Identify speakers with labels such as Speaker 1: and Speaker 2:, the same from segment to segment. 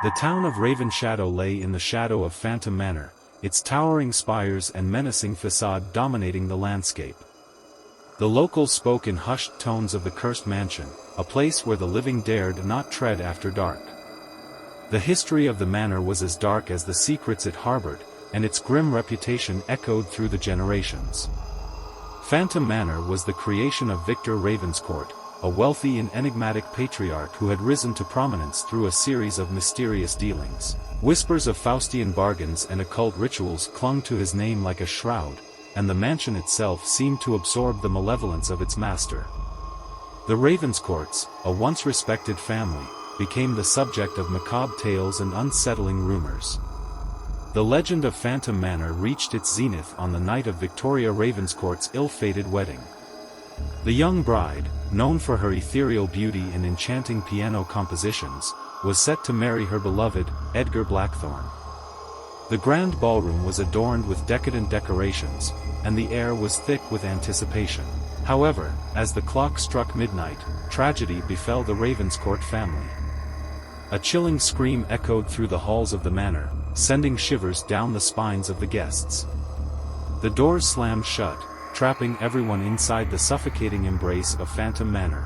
Speaker 1: The town of Ravenscourt lay in the shadow of Phantom Manor, its towering spires and menacing facade dominating the landscape. The locals spoke in hushed tones of the cursed mansion, a place where the living dared not tread after dark. The history of the manor was as dark as the secrets it harbored, and its grim reputation echoed through the generations. Phantom Manor was the creation of Victor Ravenscourt, a wealthy and enigmatic patriarch who had risen to prominence through a series of mysterious dealings. Whispers of Faustian bargains and occult rituals clung to his name like a shroud, and the mansion itself seemed to absorb the malevolence of its master. The Ravenscourts, a once respected family, became the subject of macabre tales and unsettling rumors. The legend of Phantom Manor reached its zenith on the night of Victoria Ravenscourt's ill-fated wedding. The young bride, known for her ethereal beauty and enchanting piano compositions, was set to marry her beloved, Edgar Blackthorne. The grand ballroom was adorned with decadent decorations, and the air was thick with anticipation. However, as the clock struck midnight, tragedy befell the Ravenscourt family. A chilling scream echoed through the halls of the manor, sending shivers down the spines of the guests. The doors slammed shut, trapping everyone inside the suffocating embrace of Phantom Manor.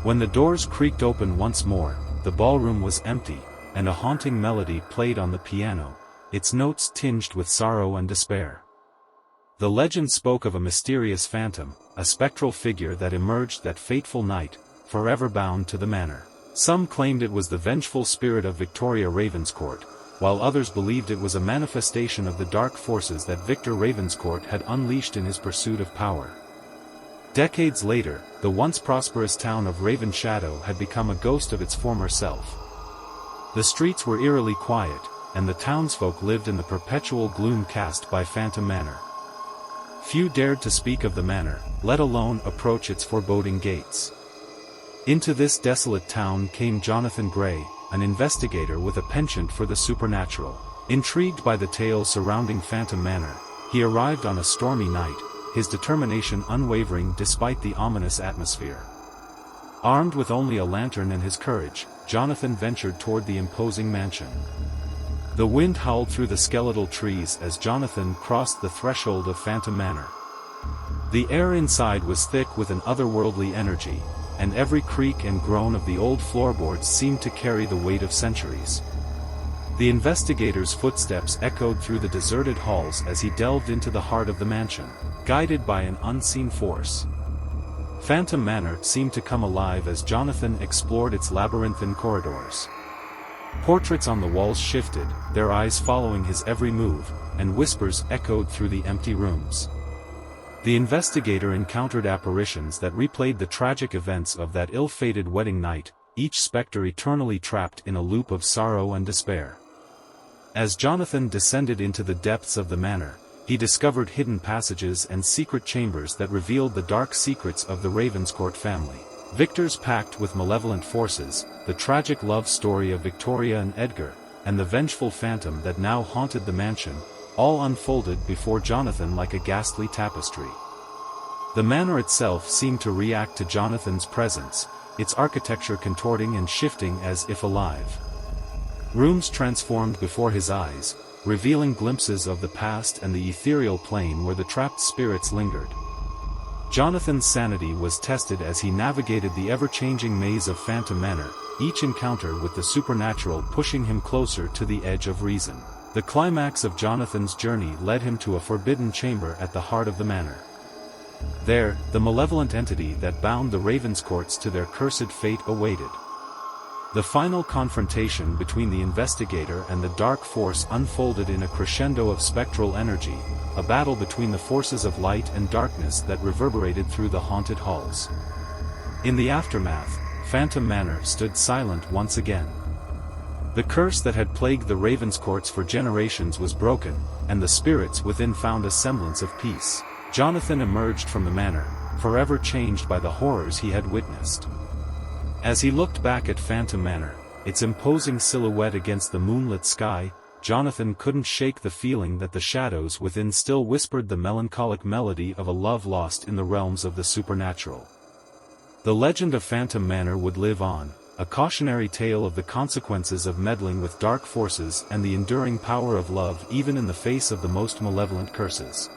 Speaker 1: When the doors creaked open once more, the ballroom was empty, and a haunting melody played on the piano, its notes tinged with sorrow and despair. The legend spoke of a mysterious phantom, a spectral figure that emerged that fateful night, forever bound to the manor. Some claimed it was the vengeful spirit of Victoria Ravenscourt, while others believed it was a manifestation of the dark forces that Victor Ravenscourt had unleashed in his pursuit of power. Decades later, the once prosperous town of Ravenscourt had become a ghost of its former self. The streets were eerily quiet, and the townsfolk lived in the perpetual gloom cast by Phantom Manor. Few dared to speak of the manor, let alone approach its foreboding gates. Into this desolate town came Jonathan Gray, an investigator with a penchant for the supernatural. Intrigued by the tales surrounding Phantom Manor, he arrived on a stormy night, his determination unwavering despite the ominous atmosphere. Armed with only a lantern and his courage, Jonathan ventured toward the imposing mansion. The wind howled through the skeletal trees as Jonathan crossed the threshold of Phantom Manor. The air inside was thick with an otherworldly energy, and every creak and groan of the old floorboards seemed to carry the weight of centuries. The investigator's footsteps echoed through the deserted halls as he delved into the heart of the mansion, guided by an unseen force. Phantom Manor seemed to come alive as Jonathan explored its labyrinthine corridors. Portraits on the walls shifted, their eyes following his every move, and whispers echoed through the empty rooms. The investigator encountered apparitions that replayed the tragic events of that ill-fated wedding night, each specter eternally trapped in a loop of sorrow and despair. As Jonathan descended into the depths of the manor, he discovered hidden passages and secret chambers that revealed the dark secrets of the Ravenscourt family. Victor's pact with malevolent forces, the tragic love story of Victoria and Edgar, and the vengeful phantom that now haunted the mansion, all unfolded before Jonathan like a ghastly tapestry. The manor itself seemed to react to Jonathan's presence, its architecture contorting and shifting as if alive. Rooms transformed before his eyes, revealing glimpses of the past and the ethereal plane where the trapped spirits lingered. Jonathan's sanity was tested as he navigated the ever-changing maze of Phantom Manor, each encounter with the supernatural pushing him closer to the edge of reason. The climax of Jonathan's journey led him to a forbidden chamber at the heart of the manor. There, the malevolent entity that bound the Ravenscourts to their cursed fate awaited. The final confrontation between the investigator and the dark force unfolded in a crescendo of spectral energy, a battle between the forces of light and darkness that reverberated through the haunted halls. In the aftermath, Phantom Manor stood silent once again. The curse that had plagued the Ravenscourts for generations was broken, and the spirits within found a semblance of peace. Jonathan emerged from the manor, forever changed by the horrors he had witnessed. As he looked back at Phantom Manor, its imposing silhouette against the moonlit sky, Jonathan couldn't shake the feeling that the shadows within still whispered the melancholic melody of a love lost in the realms of the supernatural. The legend of Phantom Manor would live on, a cautionary tale of the consequences of meddling with dark forces and the enduring power of love even in the face of the most malevolent curses.